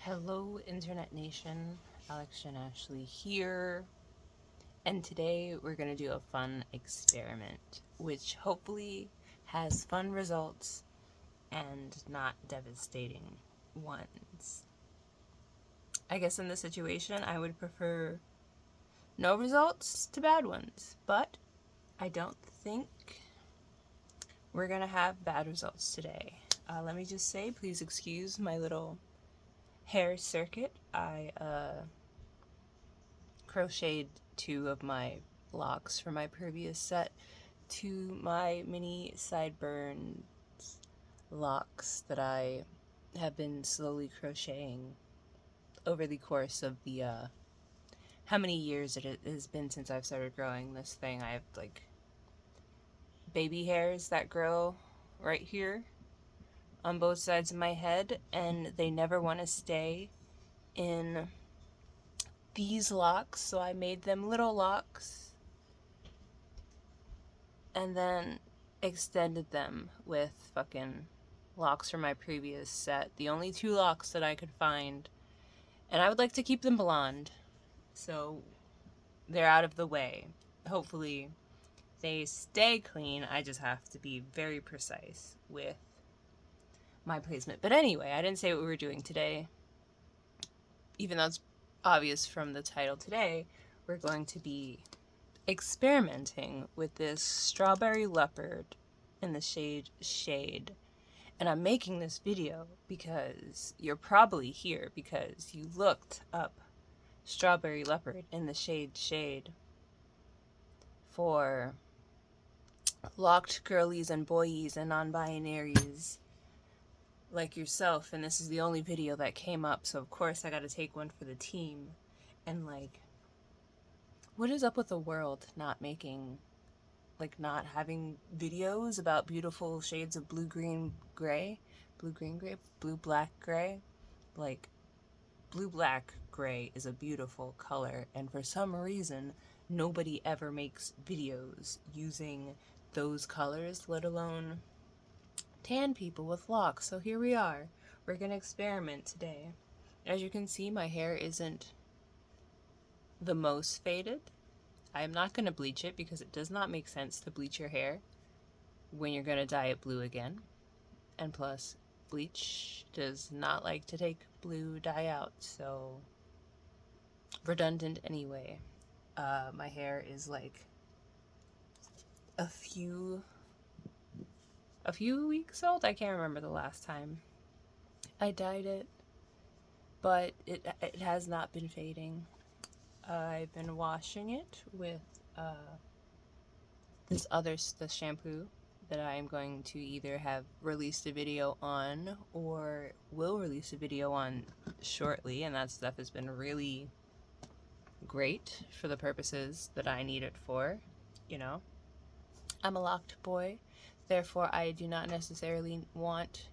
Hello, Internet Nation. Alex and Ashley here. And today we're going to do a fun experiment, which hopefully has fun results and not devastating ones. I guess in this situation, I would prefer no results to bad ones, but I don't think we're going to have bad results today. Let me just say, please excuse my little hair circuit. I crocheted two of my locks from my previous set to my mini sideburns locks that I have been slowly crocheting over the course of the how many years it has been since I've started growing this thing. I have like baby hairs that grow right here on both sides of my head, and they never want to stay in these locks, so I made them little locks and then extended them with fucking locks from my previous set. The only two locks that I could find. And I would like to keep them blonde, so they're out of the way. Hopefully they stay clean. I just have to be very precise with my placement. But anyway, I didn't say what we were doing today. Even though it's obvious from the title today, we're going to be experimenting with this Strawberry Leopard in the shade. And I'm making this video because you're probably here because you looked up Strawberry Leopard in the shade for locked girlies and boyies and non-binaries like yourself, and this is the only video that came up, so of course I gotta take one for the team. And like, what is up with the world not having videos about beautiful shades of blue, black, gray? Like, blue, black, gray is a beautiful color, and for some reason, nobody ever makes videos using those colors, let alone tan people with locks. So here we are. We're gonna experiment today. As you can see, my hair isn't the most faded. I am not gonna bleach it because it does not make sense to bleach your hair when you're gonna dye it blue again. And plus, bleach does not like to take blue dye out, so redundant anyway. My hair is like a few weeks old. I can't remember the last time I dyed it, but it has not been fading. I've been washing it with the shampoo that I am going to either have released a video on or will release a video on shortly, and that stuff has been really great for the purposes that I need it for. You know, I'm a locked boy, therefore I do not necessarily want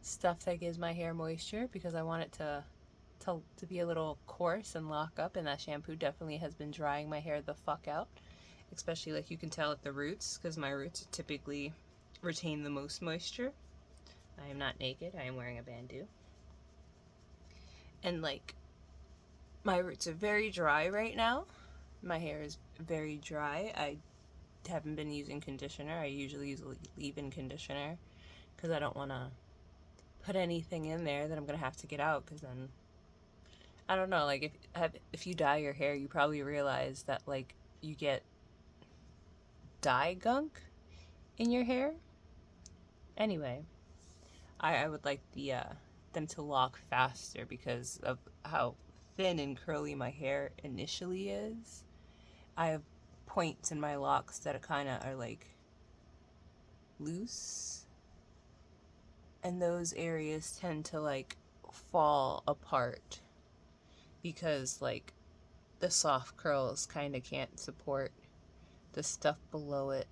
stuff that gives my hair moisture because I want it to be a little coarse and lock up, and that shampoo definitely has been drying my hair the fuck out, especially like you can tell at the roots, because my roots typically retain the most moisture. I am not naked, I am wearing a bandeau, and like my roots are very dry right now. My hair is very dry. I haven't been using conditioner. I usually use leave-in conditioner because I don't want to put anything in there that I'm gonna have to get out, because then I don't know, like if you dye your hair, you probably realize that like you get dye gunk in your hair. Anyway, I would like them to lock faster because of how thin and curly my hair initially is. I have points in my locks that kind of are like loose, and those areas tend to like fall apart because like the soft curls kind of can't support the stuff below it.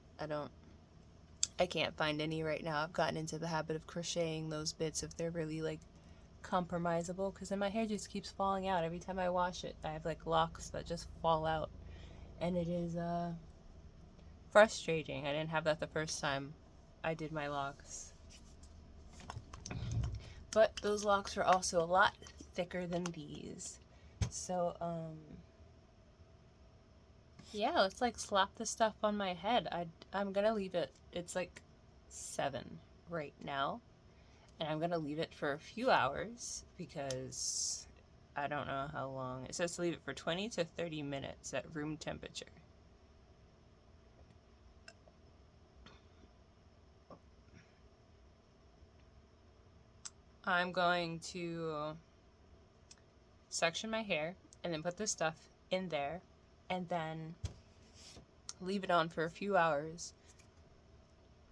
I can't find any right now. I've gotten into the habit of crocheting those bits if they're really like compromisable, because then my hair just keeps falling out every time I wash it. I have like locks that just fall out, and it is frustrating. I didn't have that the first time I did my locks. But those locks were also a lot thicker than these. So, yeah, let's like slap this stuff on my head. I'm gonna leave it, it's like 7 right now. And I'm gonna leave it for a few hours because I don't know how long. It says to leave it for 20 to 30 minutes at room temperature. I'm going to section my hair and then put this stuff in there and then leave it on for a few hours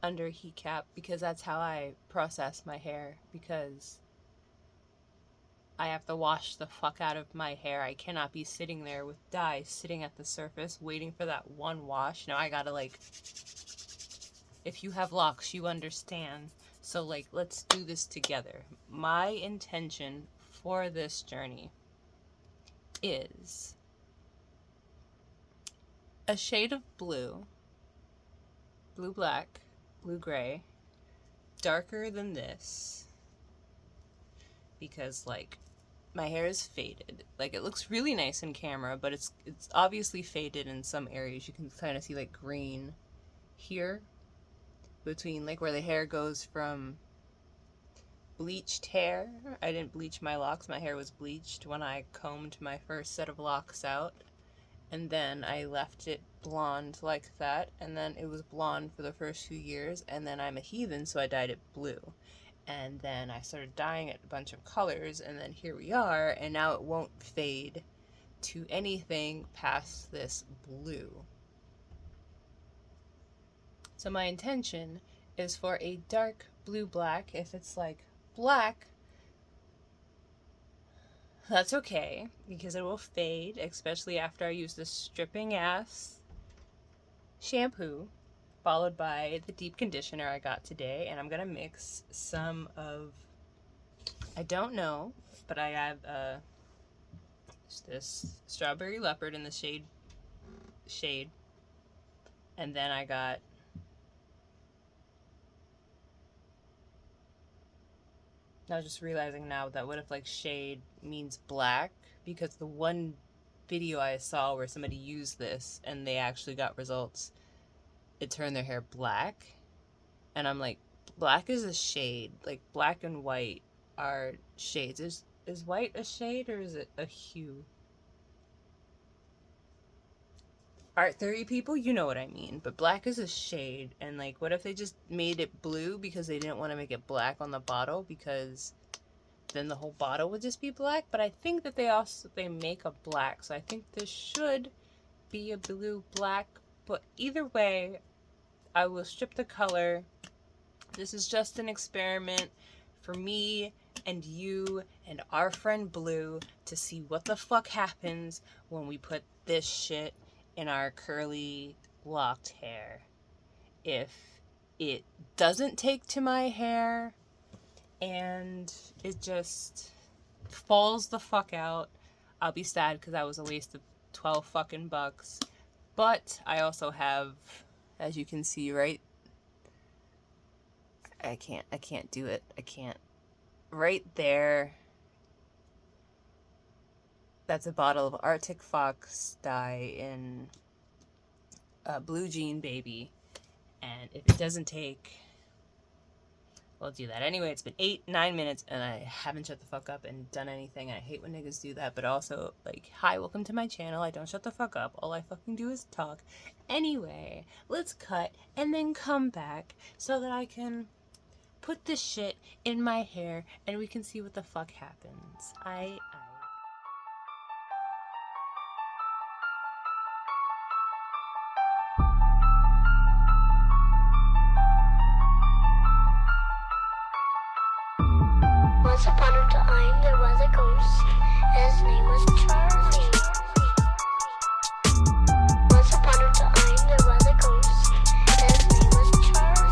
under a heat cap because that's how I process my hair, because I have to wash the fuck out of my hair. I cannot be sitting there with dye sitting at the surface waiting for that one wash. Now I gotta, like, if you have locks, you understand. So, like, let's do this together. My intention for this journey is a shade of blue, blue-black, blue-gray, darker than this, because, like, my hair is faded. Like, it looks really nice in camera, but it's obviously faded in some areas. You can kind of see, like, green here, between, like, where the hair goes from bleached hair. I didn't bleach my locks. My hair was bleached when I combed my first set of locks out. And then I left it blonde like that. And then it was blonde for the first few years. And then I'm a heathen, so I dyed it blue. And then I started dyeing it a bunch of colors. And then here we are. And now it won't fade to anything past this blue. So my intention is for a dark blue-black. If it's like black, that's okay, because it will fade, especially after I use this stripping ass shampoo, followed by the deep conditioner I got today. And I'm gonna mix some of, I don't know, but I have this Strawberry Leopard in the shade, and then I got I was just realizing now that what if, like, shade means black? Because the one video I saw where somebody used this and they actually got results, it turned their hair black. And I'm like, black is a shade. Like, black and white are shades. Is white a shade or is it a hue? Art theory people, you know what I mean. But black is a shade, and, like, what if they just made it blue because they didn't want to make it black on the bottle, because then the whole bottle would just be black? But I think that they make a black, so I think this should be a blue-black. But either way, I will strip the color. This is just an experiment for me and you and our friend Blue to see what the fuck happens when we put this shit in our curly locked hair. If it doesn't take to my hair and it just falls the fuck out, I'll be sad because that was a waste of 12 fucking bucks. But I also have, as you can see, right, I can't do it. I can't. Right there, that's a bottle of Arctic Fox dye in Blue Jean Baby. And if it doesn't take, we'll do that. Anyway, it's been 9 minutes and I haven't shut the fuck up and done anything. I hate when niggas do that. But also, like, hi, welcome to my channel. I don't shut the fuck up. All I fucking do is talk. Anyway, let's cut and then come back so that I can put this shit in my hair and we can see what the fuck happens. Once upon a time, there was a ghost. His name was Charlie. Once upon a time, there was a ghost. His name was Charlie.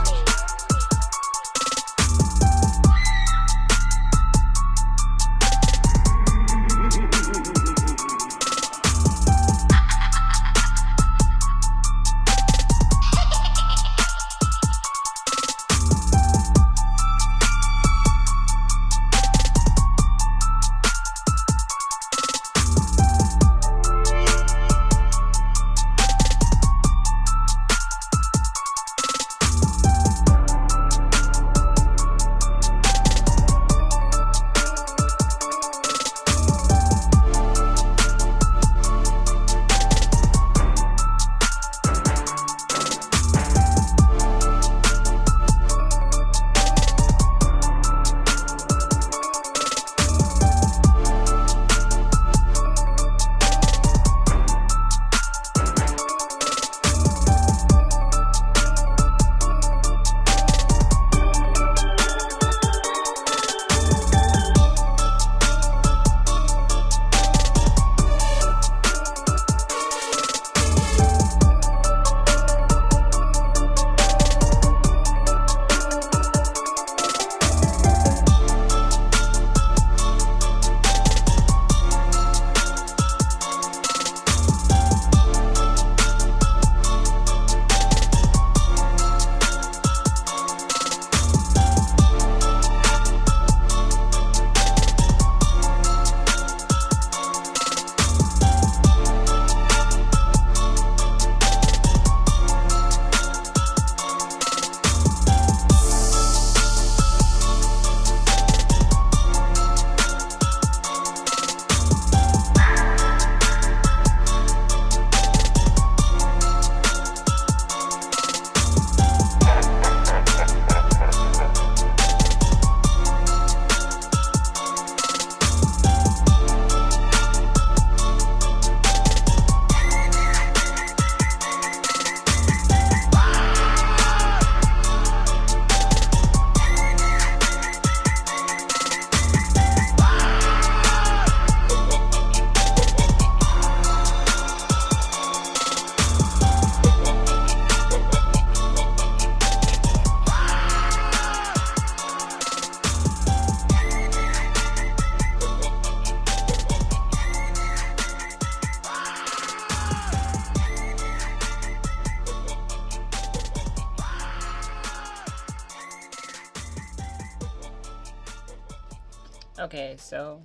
Okay, so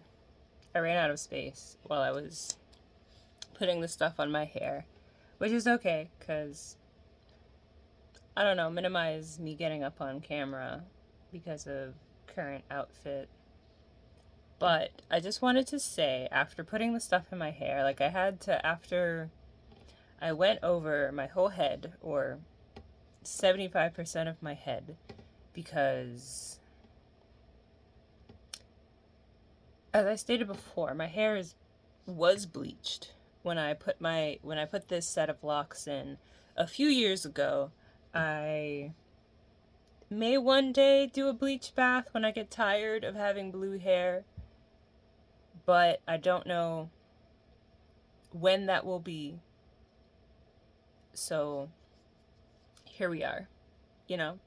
I ran out of space while I was putting the stuff on my hair, which is okay, because, I don't know, minimize me getting up on camera because of current outfit. But I just wanted to say, after putting the stuff in my hair, like I had to, after I went over my whole head, or 75% of my head, because, as I stated before, my hair was bleached when I put this set of locks in a few years ago. I may one day do a bleach bath when I get tired of having blue hair, but I don't know when that will be. So here we are, you know?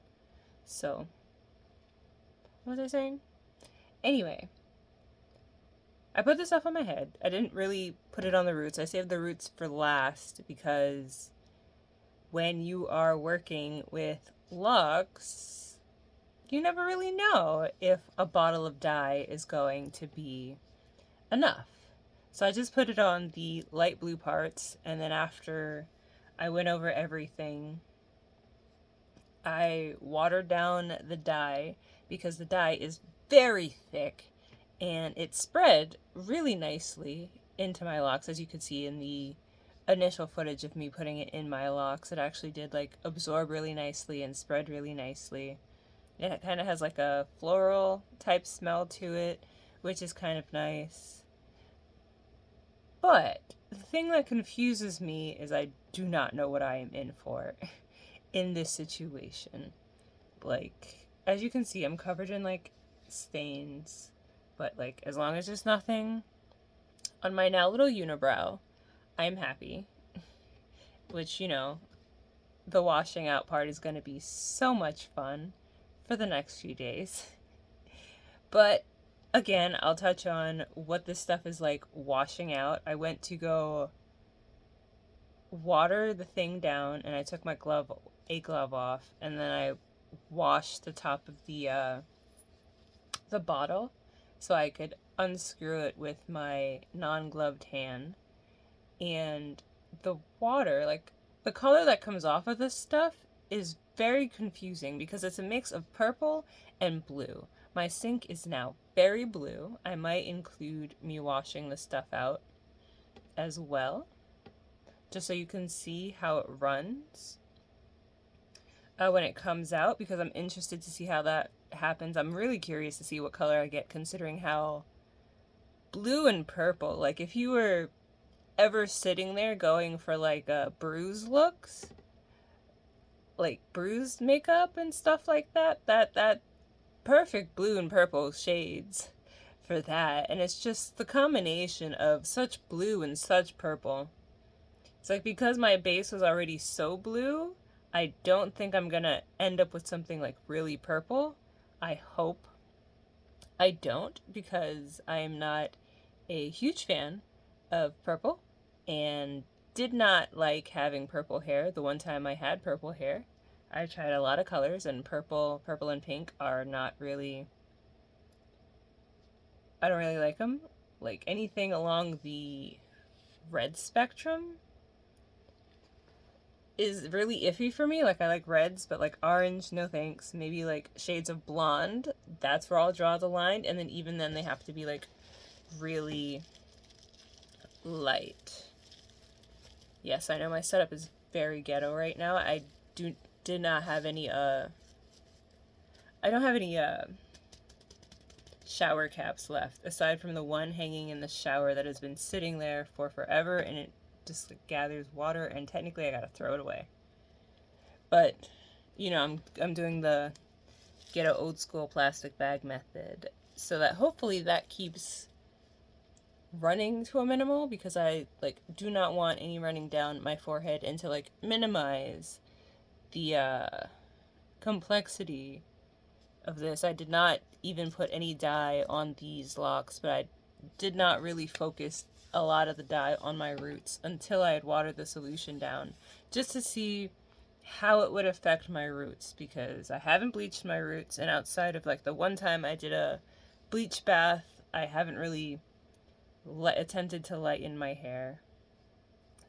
So, what was I saying? Anyway, I put this stuff on my head. I didn't really put it on the roots. I saved the roots for last because when you are working with locks, you never really know if a bottle of dye is going to be enough. So I just put it on the light blue parts, and then after I went over everything, I watered down the dye because the dye is very thick and it spread really nicely into my locks, as you could see in the initial footage of me putting it in my locks. It actually did like absorb really nicely and spread really nicely. And it kind of has like a floral type smell to it, which is kind of nice. But the thing that confuses me is I do not know what I am in for in this situation. Like, as you can see, I'm covered in like stains, but like as long as there's nothing on my now little unibrow, I'm happy. Which, you know, the washing out part is going to be so much fun for the next few days. But again, I'll touch on what this stuff is like washing out. I went to go water the thing down, and I took my a glove off, and then I washed the top of the bottle so I could unscrew it with my non-gloved hand. And the water, like the color that comes off of this stuff is very confusing because it's a mix of purple and blue. My sink is now very blue. I might include me washing the stuff out as well, just so you can see how it runs when it comes out, because I'm interested to see how that happens. I'm really curious to see what color I get, considering how blue and purple, like if you were ever sitting there going for like bruise looks, like bruised makeup and stuff like that, that perfect blue and purple shades for that. And it's just the combination of such blue and such purple. It's like, because my base was already so blue, I don't think I'm gonna end up with something like really purple. I hope I don't, because I am not a huge fan of purple and did not like having purple hair the one time I had purple hair. I tried a lot of colors, and purple and pink are not really, I don't really like them. Like anything along the red spectrum is really iffy for me. Like I like reds, but like orange, no thanks. Maybe like shades of blonde, that's where I'll draw the line. And then even then they have to be like really light. Yes, I know my setup is very ghetto right now. I did not have any I don't have any shower caps left, aside from the one hanging in the shower that has been sitting there for forever, and it just like gathers water, and technically I gotta throw it away. But you know, I'm doing the ghetto old school plastic bag method, so that hopefully that keeps running to a minimal, because I like do not want any running down my forehead, and to like minimize the complexity of this, I did not even put any dye on these locks, but I did not really focus a lot of the dye on my roots until I had watered the solution down, just to see how it would affect my roots, because I haven't bleached my roots, and outside of like the one time I did a bleach bath I haven't really attempted to lighten my hair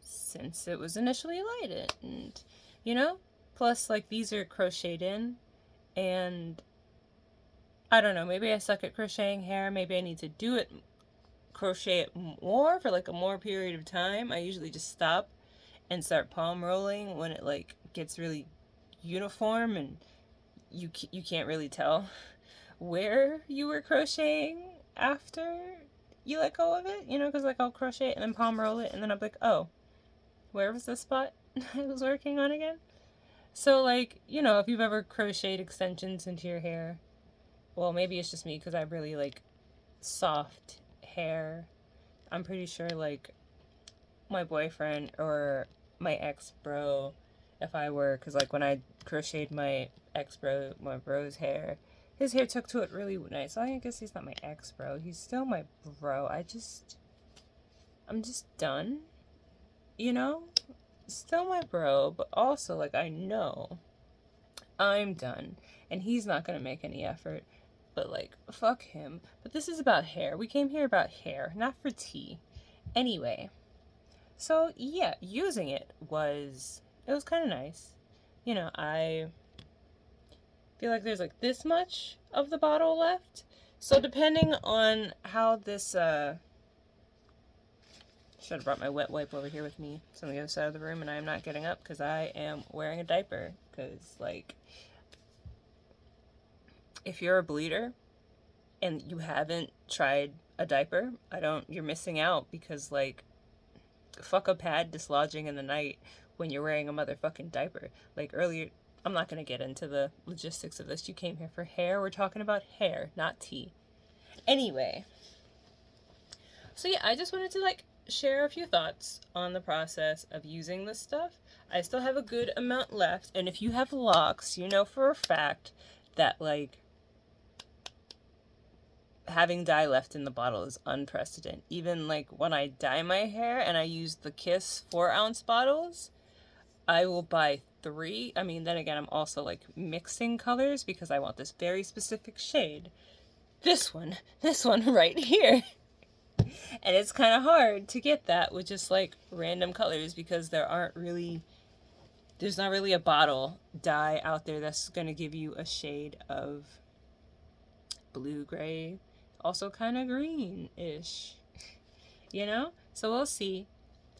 since it was initially lighted. And, you know, plus, like, these are crocheted in, and I don't know, maybe I suck at crocheting hair. Maybe I need to crochet it more for like a more period of time. I usually just stop and start palm rolling when it like gets really uniform and you can't really tell where you were crocheting after you let go of it, you know, because like I'll crochet it and then palm roll it and then I'm like, oh, where was the spot I was working on again? So like, you know, if you've ever crocheted extensions into your hair, well, maybe it's just me because I really like soft hair. I'm pretty sure like my boyfriend or my ex bro, if I were, because like when I crocheted my my bro's hair, his hair took to it really nice. So I guess he's not my ex bro. He's still my bro. I'm just done, you know? Still my bro, but also like I know I'm done and he's not gonna make any effort. But like, fuck him. But this is about hair. We came here about hair, not for tea. Anyway, so yeah, using it was kind of nice. You know, I feel like there's like this much of the bottle left. So depending on how this should have brought my wet wipe over here with me. It's on the other side of the room and I am not getting up because I am wearing a diaper. Because like, if you're a bleeder and you haven't tried a diaper, you're missing out because like, fuck a pad dislodging in the night when you're wearing a motherfucking diaper. Like earlier, I'm not gonna get into the logistics of this. You came here for hair. We're talking about hair, not tea. Anyway, so yeah, I just wanted to like share a few thoughts on the process of using this stuff. I still have a good amount left, and if you have locks, you know for a fact that like having dye left in the bottle is unprecedented. Even like when I dye my hair and I use the Kiss 4-ounce bottles, I will buy 3. I mean, then again, I'm also like mixing colors because I want this very specific shade. This one right here. And it's kind of hard to get that with just like random colors because there's not really a bottle dye out there that's going to give you a shade of blue gray, also kind of green-ish, you know? So we'll see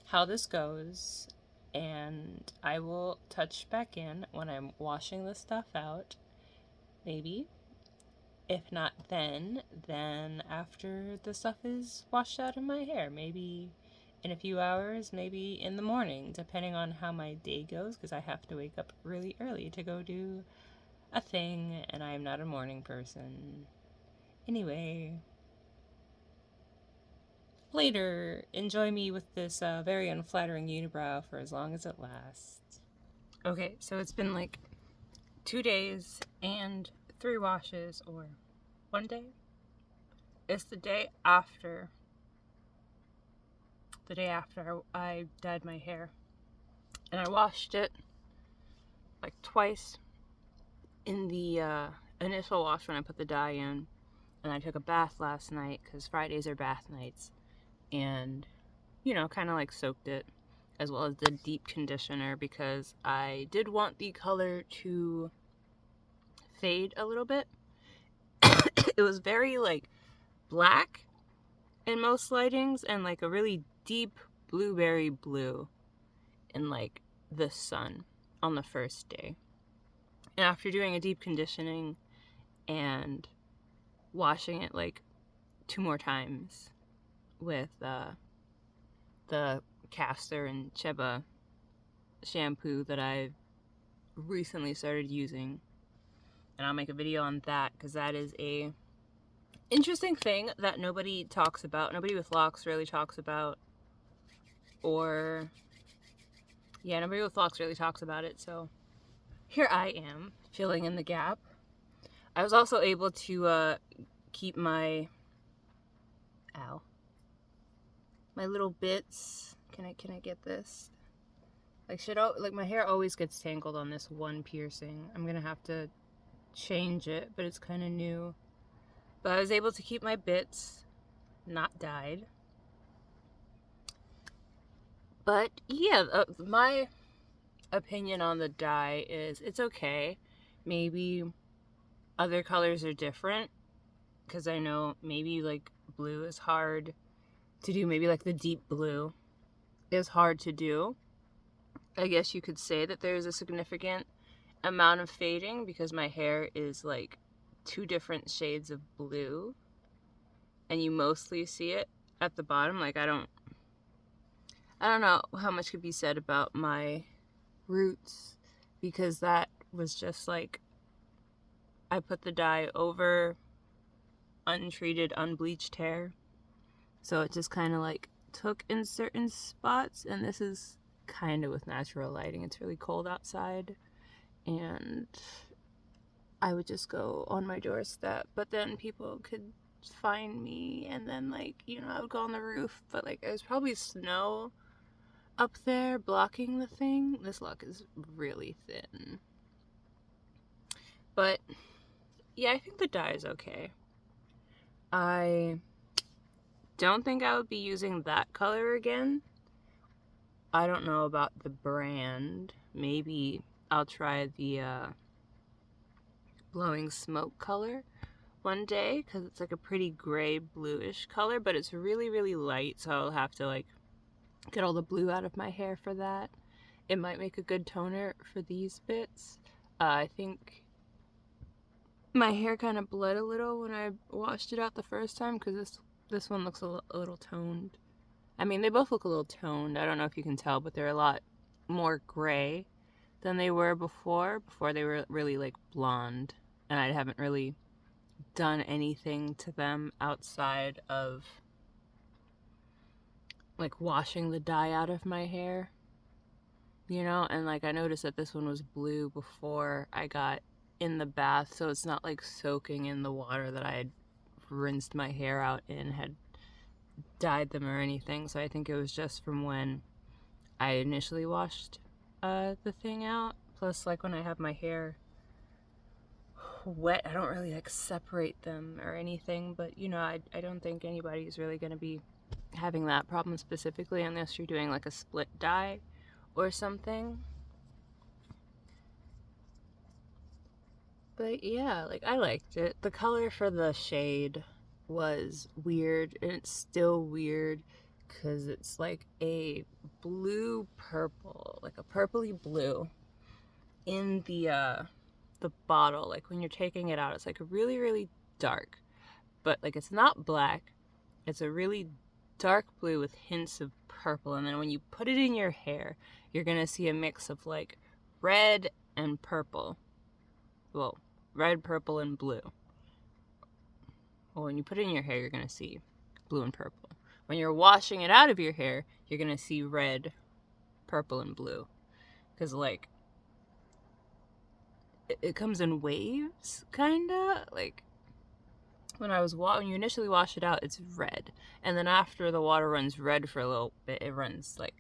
how this goes, and I will touch back in when I'm washing this stuff out, maybe. If not then after the stuff is washed out of my hair, maybe in a few hours, maybe in the morning, depending on how my day goes, because I have to wake up really early to go do a thing, and I am not a morning person. Anyway, later, enjoy me with this very unflattering unibrow for as long as it lasts. Okay, so it's been like 2 days and 3 washes, or 1 day. It's the day after I dyed my hair, and I washed it like twice in the initial wash when I put the dye in. And I took a bath last night because Fridays are bath nights, and you know, kind of like soaked it, as well as the deep conditioner because I did want the color to fade a little bit. It was very like black in most lightings and like a really deep blueberry blue in like the sun on the first day. And after doing a deep conditioning and washing it like 2 more times with the Castor and Cheba shampoo that I've recently started using, and I'll make a video on that because that is a interesting thing that nobody talks about. Nobody with locks really talks about, nobody with locks really talks about it. So here I am filling in the gap. I was also able to keep my little bits. Can I get this? Like my hair always gets tangled on this one piercing. I'm gonna have to change it, but it's kind of new. But I was able to keep my bits not dyed. But yeah, my opinion on the dye is it's okay. Maybe other colors are different, because I know maybe like blue is hard to do. Maybe like the deep blue is hard to do. I guess you could say that there's a significant amount of fading because my hair is like 2 different shades of blue, and you mostly see it at the bottom. Like I don't know how much could be said about my roots, because that was just like I put the dye over untreated, unbleached hair, so it just kind of like took in certain spots. And this is kind of with natural lighting. It's really cold outside, and I would just go on my doorstep, but then people could find me, and then like, you know, I would go on the roof, but like there's probably snow up there blocking the thing. This lock is really thin. But yeah, I think the dye is okay. I don't think I would be using that color again. I don't know about the brand. Maybe I'll try the blowing smoke color one day, because it's like a pretty gray bluish color, but it's really, really light, so I'll have to like get all the blue out of my hair for that. It might make a good toner for these bits. I think my hair kind of bled a little when I washed it out the first time, because this one looks a little toned. I mean, they both look a little toned. I don't know if you can tell, but they're a lot more gray than they were before. Before they were really like blonde, and I haven't really done anything to them outside of like washing the dye out of my hair, you know. And like I noticed that this one was blue before I got in the bath, so it's not like soaking in the water that I had rinsed my hair out in, had dyed them or anything. So I think it was just from when I initially washed the thing out. Plus, like when I have my hair wet, I don't really like separate them or anything, but you know, I don't think anybody's really going to be having that problem specifically, unless you're doing like a split dye or something. But yeah, like I liked it. The color for the shade was weird, and it's still weird because it's like a blue purple, like a purpley blue in the bottle. Like when you're taking it out, it's like really, really dark, but like it's not black. It's a really dark blue with hints of purple, and then when you put it in your hair, you're gonna see a mix of like red and purple. Well, red, purple, and blue. Well, when you put it in your hair, you're gonna see blue and purple. When you're washing it out of your hair, you're gonna see red, purple, and blue, because like it comes in waves, kinda. Like when you initially wash it out, it's red, and then after the water runs red for a little bit, it runs like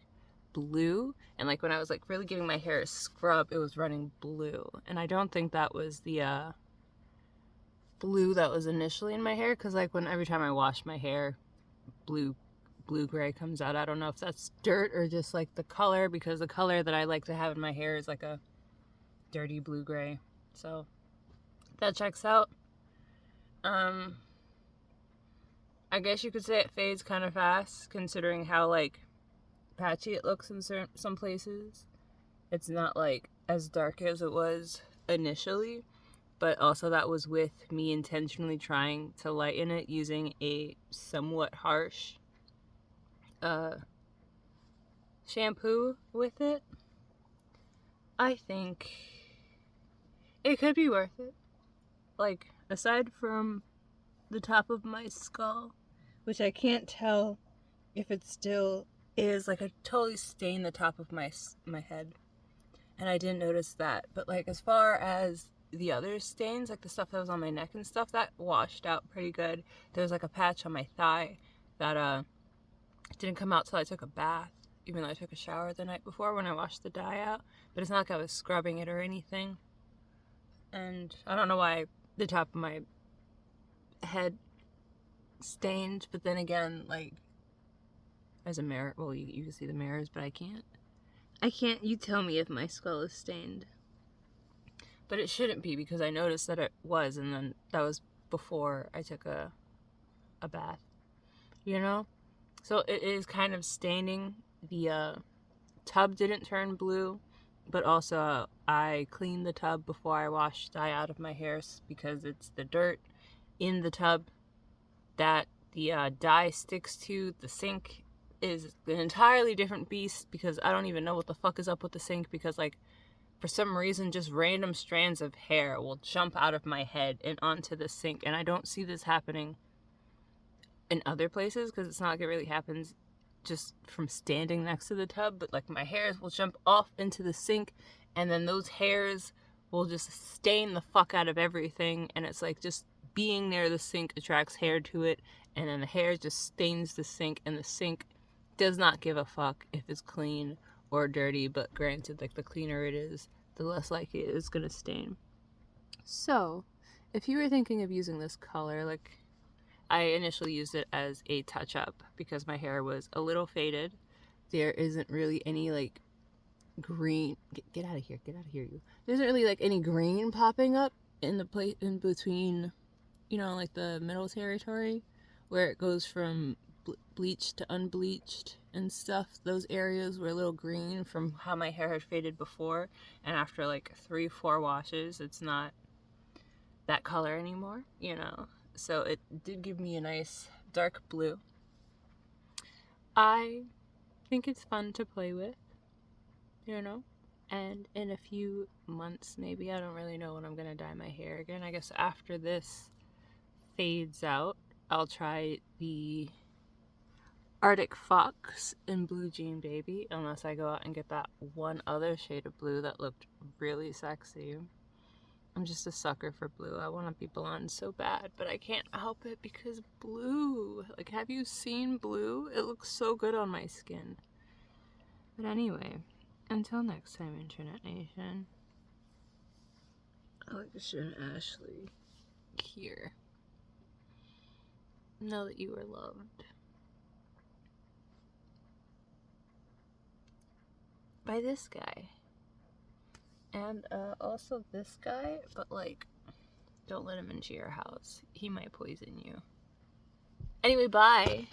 blue. And like when I was like really giving my hair a scrub, it was running blue, and I don't think that was the blue that was initially in my hair, because like every time I wash my hair, blue gray comes out. I don't know if that's dirt or just like the color, because the color that I like to have in my hair is like a dirty blue gray, so that checks out. I guess you could say it fades kind of fast, considering how like patchy it looks in some places. It's not like as dark as it was initially, but also that was with me intentionally trying to lighten it using a somewhat harsh shampoo with it. I think it could be worth it. Like, aside from the top of my skull, which I can't tell if it still is, like I totally stained the top of my head, and I didn't notice that. But like as far as the other stains, like the stuff that was on my neck and stuff, that washed out pretty good. There was like a patch on my thigh that didn't come out till I took a bath, even though I took a shower the night before when I washed the dye out. But it's not like I was scrubbing it or anything. And I don't know why the top of my head stained, but then again, like, there's a mirror. Well, you can see the mirrors, but I can't. You tell me if my skull is stained. But it shouldn't be, because I noticed that it was, and then that was before I took a bath. You know? So it is kind of staining. The tub didn't turn blue, but also I cleaned the tub before I washed dye out of my hairs, because it's the dirt in the tub that the dye sticks to. The sink is an entirely different beast, because I don't even know what the fuck is up with the sink, because, like, for some reason, just random strands of hair will jump out of my head and onto the sink, and I don't see this happening in other places, because it's not like it really happens just from standing next to the tub, but, like, my hairs will jump off into the sink, and then those hairs will just stain the fuck out of everything, and it's like just being near the sink attracts hair to it, and then the hair just stains the sink, and the sink does not give a fuck if it's clean or dirty, but granted, like, the cleaner it is, the less likely it is gonna stain. So, if you were thinking of using this color, like, I initially used it as a touch-up because my hair was a little faded. There isn't really any, like, green. Get out of here! Get out of here, you! There isn't really, like, any green popping up in the place in between, you know, like the middle territory, where it goes from bleached to unbleached and stuff. Those areas were a little green from how my hair had faded before, and after like 3-4 washes, it's not that color anymore, you know. So it did give me a nice dark blue. I think it's fun to play with, you know. And in a few months, maybe, I don't really know when I'm gonna dye my hair again. I guess after this fades out, I'll try the Arctic Fox in Blue Jean Baby, unless I go out and get that one other shade of blue that looked really sexy. I'm just a sucker for blue. I want to be blonde so bad, but I can't help it because blue. Like, have you seen blue? It looks so good on my skin. But anyway, until next time, Internet Nation. Alexa and Ashley here. Know that you are loved by this guy. And also this guy, but, like, don't let him into your house. He might poison you. Anyway, bye.